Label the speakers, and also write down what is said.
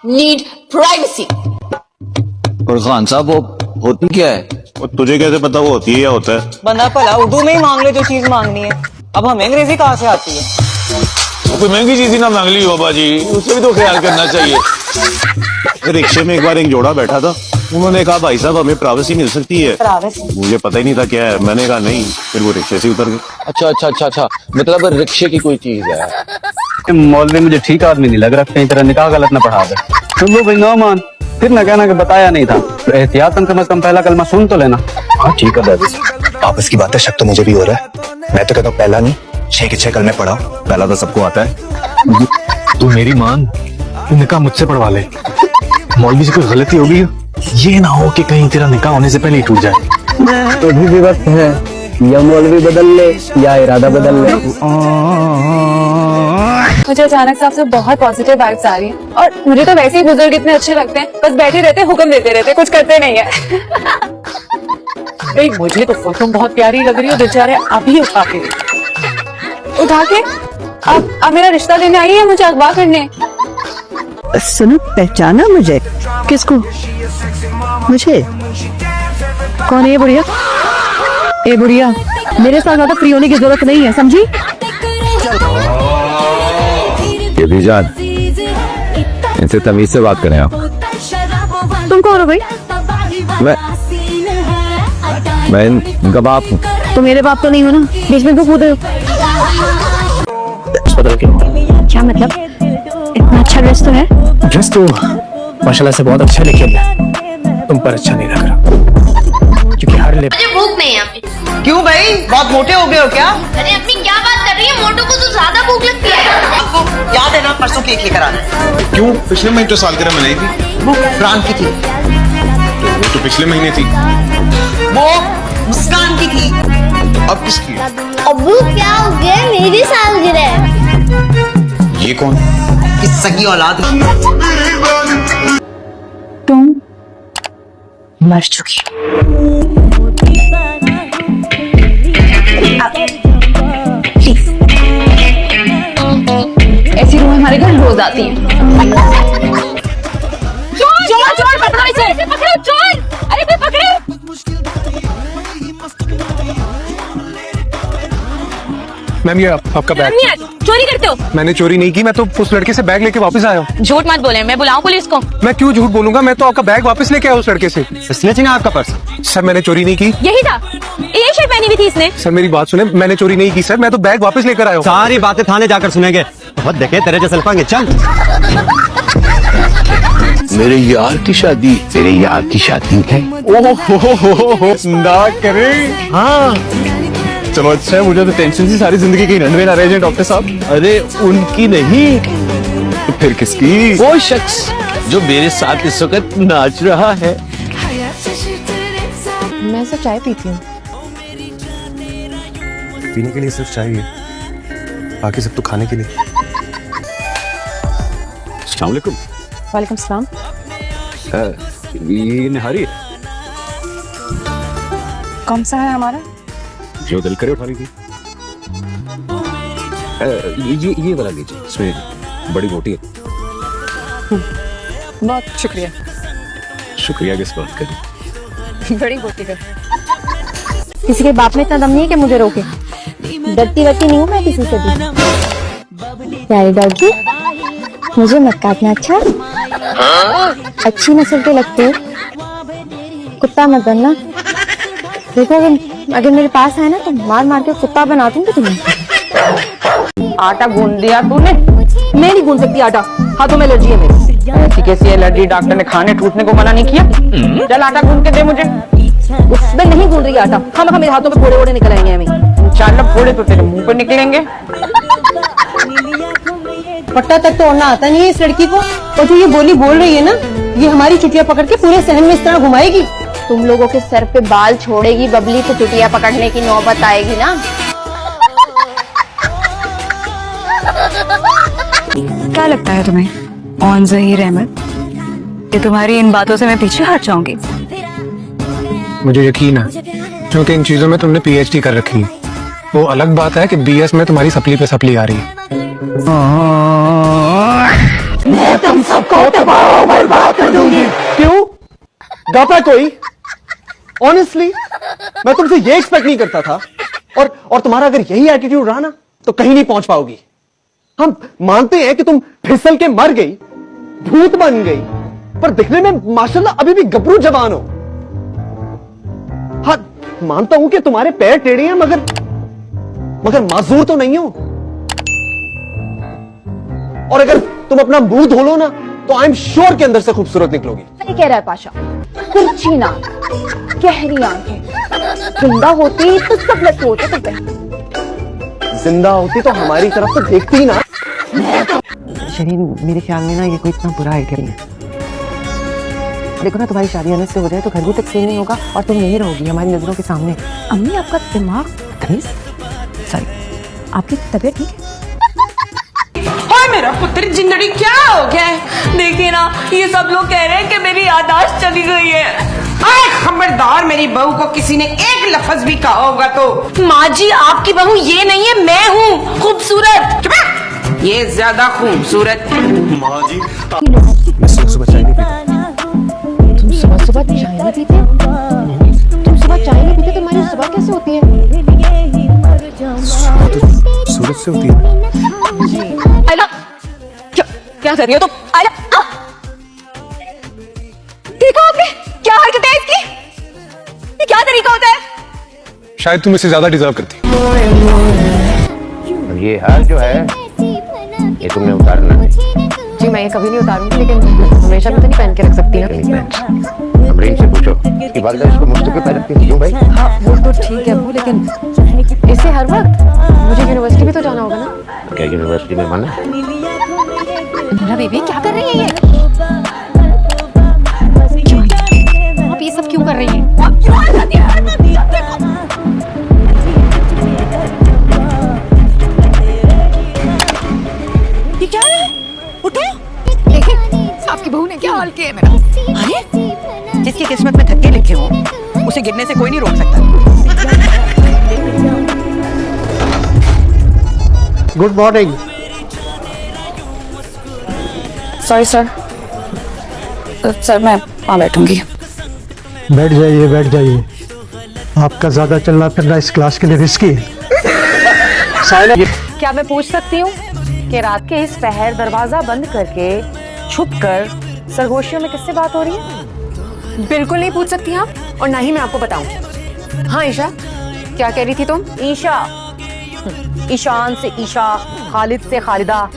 Speaker 1: need privacy.
Speaker 2: और खान साहब वो होती क्या है?
Speaker 3: और तुझे कैसे पता वो होती है या होता है?
Speaker 4: बंदा भला उर्दू में ही मांग ले जो चीज मांगनी है। अब हमें अंग्रेजी कहाँ से आती है?
Speaker 3: वो कोई महंगी चीज ही ना मांग ली बाबा जी, उससे भी तो ख्याल करना चाहिए। रिक्शे में एक बार एक जोड़ा बैठा था, उन्होंने कहा भाई साहब हमें प्राइवेसी मिल सकती है। मुझे पता ही नहीं था क्या है, मैंने कहा नहीं, फिर वो रिक्शे से उतर गए।
Speaker 2: अच्छा, मतलब रिक्शे की कोई चीज है।
Speaker 5: मौलवी मुझे ठीक आदमी नहीं लग रहा, कहीं तरह निकाह गलत ना पढ़ा दे। सुन लो भाई नौमान, फिर न कहना कि बताया नहीं था, तो एहतियातन कम से कम पहला कलमा सुन तो लेना।
Speaker 6: हाँ ठीक है दादी, आपस की बात है, शक तो मुझे भी हो रहा है। मैं तो कहता हूँ पहला नहीं 6 के 6 कलमे पढ़ाओ, पहला तो सबको आता है।
Speaker 7: तू मेरी मान, तू निकाह मुझसे पढ़वा ले। मौलवी से कोई गलती होगी, ये ना हो कि कहीं तेरा निकाह होने से पहले ही टूट जाए।
Speaker 5: तो भी वक्त है, या मौलवी बदल ले या इरादा बदल ले।
Speaker 8: मुझे अचानक से आपसे बहुत पॉजिटिव वाइब्स आ रही हैं और मुझे तो वैसे ही बुजुर्ग इतने अच्छे लगते हैं, बस बैठे रहते हुक्म देते रहते, कुछ करते नहीं है।
Speaker 1: नहीं, मुझे तो तुम बहुत प्यारी लग रही हो, बेचारे अभी उठा के
Speaker 8: आप मेरा रिश्ता लेने आई है, मुझे अगवा करने।
Speaker 9: सुनो, पहचाना मुझे? किसको? मुझे?
Speaker 8: कौन है ये बुढ़िया? ए बुढ़िया, मेरे साथ ज्यादा फ्री होने की जरूरत नहीं है, समझी?
Speaker 7: ये भी जान, इनसे तमीज से बात करें आप।
Speaker 8: तुम कौन हो भाई?
Speaker 7: मैं इनका बाप हूँ।
Speaker 8: तो मेरे बाप तो नहीं हो ना, बीच में क्यों कूदे हो? क्या मतलब? इतना अच्छा ड्रेस तो है।
Speaker 7: ड्रेस तो माशाल्लाह से बहुत अच्छा, लेकिन तुम पर अच्छा नहीं लग रहा, क्योंकि हर लिप।
Speaker 1: मुझे भूख नहीं है अभी।
Speaker 4: क्यों भाई, बहुत मोटे हो गए हो क्या?
Speaker 1: अरे अम्मी क्या बात कर रही है, मोटू को तो ज्यादा भूख लगती है।
Speaker 4: आपको याद है ना परसों केक लेकर आना?
Speaker 3: क्यों? पिछले महीने तो सालगिरह मनाई थी।
Speaker 4: वो प्राण की थी।
Speaker 3: वो तो पिछले महीने थी।
Speaker 4: वो मुस्कान की थी।
Speaker 3: अब किसकी?
Speaker 10: अब्बू क्या हो गया, मेरी सालगिरह।
Speaker 3: ये कौन?
Speaker 4: किस सगी औलाद?
Speaker 8: तुम मर चुकी। ऐसी रूह हमारे घर रोज आती है। चोर पकड़ो इसे, पकड़ो चोर, अरे कोई पकड़ो।
Speaker 7: मैम ये आपका बैग।
Speaker 8: चोरी करते हो?
Speaker 7: मैंने चोरी नहीं की, मैं तो उस लड़के से बैग लेके वापस आया हूँ।
Speaker 8: झूठ मत बोले, मैं बुलाऊं पुलिस को?
Speaker 7: मैं क्यों झूठ बोलूंगा, मैं तो आपका बैग वापस लेके आया उस लड़के से।
Speaker 5: इसने छीना आपका पर्स?
Speaker 7: सर मैंने चोरी नहीं की।
Speaker 8: यही था, ये शर्ट पहनी हुई थी इसने।
Speaker 7: सर मेरी बात सुने, मैंने चोरी नहीं की सर, मैं तो बैग वापस लेकर आया हूँ।
Speaker 5: सारी बातें थाने जाकर सुनेंगे, बहुत देखे तेरे जैसे लफांगे। चल
Speaker 2: मेरे यार की शादी, तेरे यार की शादी है।
Speaker 7: ओहो ना करे। हाँ चलो अच्छा है, मुझे तो टेंशन सी सारी जिंदगी की रनवे ना रह जाए डॉक्टर साहब।
Speaker 2: अरे उनकी नहीं,
Speaker 7: तो फिर किसकी?
Speaker 2: वो शख्स जो मेरे साथ इस वक्त नाच रहा है।
Speaker 8: मैं सिर्फ चाय पीती हूँ।
Speaker 6: पीने के लिए सिर्फ चाहिए, बाकी सब तो खाने के लिए।
Speaker 7: अस्सलाम वालेकुम।
Speaker 8: वालेकुम सलाम।
Speaker 7: ये निहारी
Speaker 8: कौन सा है हमारा?
Speaker 7: जो दिल करे उठा लीजिए। ये वाला लीजिए, इसमें बड़ी मोटी है।
Speaker 8: बहुत शुक्रिया।
Speaker 7: शुक्रिया किस बात का?
Speaker 8: बड़ी बोटी का। किसी के बाप में इतना दम नहीं है कि मुझे रोके। डरती वरती नहीं हूँ मैं किसी से भी। प्यारी डॉगी, मुझे मत काटना अच्छा? अच्छी नस्ल के लगते हो, कुत्ता मत बनना। देखो अगर मेरे पास है ना तो मार मार के कुत्ता बना दूंगी तुम्हें।
Speaker 4: आटा गूंद दिया तूने?
Speaker 8: मैं नहीं गूंद सकती आटा, हाथों में एलर्जी है मेरी।
Speaker 4: ऐसी कैसी एलर्जी, डॉक्टर ने खाने टूटने को मना नहीं किया? चल आटा गूंद के दे मुझे।
Speaker 8: मैं नहीं गूंद रही आटा, हम मेरे हाथों में फोड़े वोड़े निकल आएंगे हमें।
Speaker 4: इंशाल्लाह फोड़े तो तेरे मुंह पर निकलेंगे।
Speaker 9: पट्टा तक तो ओढ़ना आता नहीं है इस लड़की को, और जो ये बोली बोल रही है ना, ये हमारी चुटिया पकड़ के पूरे सहन में इस तरह घुमाएगी।
Speaker 10: तुम लोगों के सर पे बाल छोड़ेगी बबली तो चुटिया पकड़ने की नौबत आएगी ना।
Speaker 8: क्या लगता है तुम्हें ऑन ज़हीर अहमद कि तुम्हारी इन बातों से मैं पीछे हट जाऊंगी?
Speaker 7: मुझे यकीन है, क्योंकि इन चीजों में तुमने पीएचडी कर रखी है। वो अलग बात है कि बीएस में तुम्हारी सप्ली पे सप्ली आ रही है।
Speaker 11: तुम सबको तबाह बर्बाद कर दूंगी।
Speaker 12: क्यों गाता कोई? ऑनेस्टली मैं तुमसे ये एक्सपेक्ट नहीं करता था, और तुम्हारा अगर यही एटीट्यूड रहा ना तो कहीं नहीं पहुंच पाओगी। हम मानते हैं कि तुम फिसल के मर गई, भूत बन गई, पर दिखने में माशाल्लाह अभी भी गबरू जवान हो। हाँ, मानता हूं कि तुम्हारे पैर टेढ़े हैं, मगर माजूर तो नहीं हो। और अगर तुम अपना मुंह धो लो ना तो आई एम श्योर के अंदर से खूबसूरत निकलोगी।
Speaker 10: सही कह रहा है पाशा, तिरछी नाक, गहरी आंखें, जिंदा होती तो सब लगे होते तुम पे।
Speaker 12: जिंदा होती तो हमारी तरफ तो देखती ही ना।
Speaker 1: शरीर मेरे ख्याल में ना ये कोई इतना बुरा आइडिया नहीं है। देखो ना, तुम्हारी शादी आने से हो जाए तो घर भी तकसीम नहीं होगा और तुम यही रहोगी हमारी नजरों के सामने।
Speaker 8: अम्मी आपका दिमाग
Speaker 1: सॉरी,
Speaker 8: आपकी तबीयत ठीक है?
Speaker 11: ओए मेरा पुत्र जिंदड़ी क्या हो गया है? देखिए ना, ये सब लोग कह रहे हैं कि मेरी याददाश्त चली गई है। आए खबरदार, मेरी बहू को किसी ने एक लफ्ज भी कहा होगा तो। माँ जी, आपकी बहू ये नहीं है, मैं हूँ खूबसूरत। ये ज्यादा खूबसूरत।
Speaker 3: माँ जी
Speaker 6: मैं सुबह चाय नहीं पीता।
Speaker 8: तुम सुबह सुबह चाय नहीं पीते? तुम सुबह चाय नहीं पीते तो हमारी सुबह कैसे होती है?
Speaker 6: सूरज से होती है।
Speaker 8: आयला, क्या कर रही हो तुम? आयला, देखो आपने क्या हरकत है इसकी? ये क्या तरीका होता है?
Speaker 7: शायद तुम इसे ज्यादा डिजर्व करती।
Speaker 2: ये हार जो है ये तुमने उतारना है।
Speaker 1: जी मैं ये कभी नहीं उतारूंगी, लेकिन हमेशा भी तो नहीं पहन के रख सकती ना।
Speaker 2: अमरीन से पूछो इसकी वालिदा इसको मुझसे क्यों पहन रखती है? क्यों भाई?
Speaker 1: हाँ वो तो ठीक है अब्बू, लेकिन इसे हर वक्त मुझे यूनिवर्सिटी भी तो जाना होगा ना।
Speaker 2: क्या यूनिवर्सिटी में माना?
Speaker 8: मेरा बेबी क्या कर रही है ये? आप ये सब क्यों कर रही हैं?
Speaker 11: ये क्या है? उठो।
Speaker 8: देखिए आपकी बहू ने क्या हाल किया है मेरा।
Speaker 11: अरे जिसकी किस्मत में धक्के लिखे हो उसे गिरने से कोई नहीं रोक सकता।
Speaker 12: Good morning.
Speaker 1: Sorry sir, sir मैं वहाँ बैठूंगी।
Speaker 13: बैठ जाइए। आपका ज्यादा चलना फिरना इस क्लास के लिए रिस्की है।
Speaker 1: क्या मैं पूछ सकती हूँ कि रात के इस पहर दरवाजा बंद करके छुपकर सरगोशियों में किससे बात हो रही है?
Speaker 8: बिल्कुल नहीं पूछ सकती आप, और ना ही मैं आपको बताऊंगी। हाँ ईशा, क्या कह रही थी तुम?
Speaker 1: ईशा, ईशान से ईशा, खालिद से खालिदा।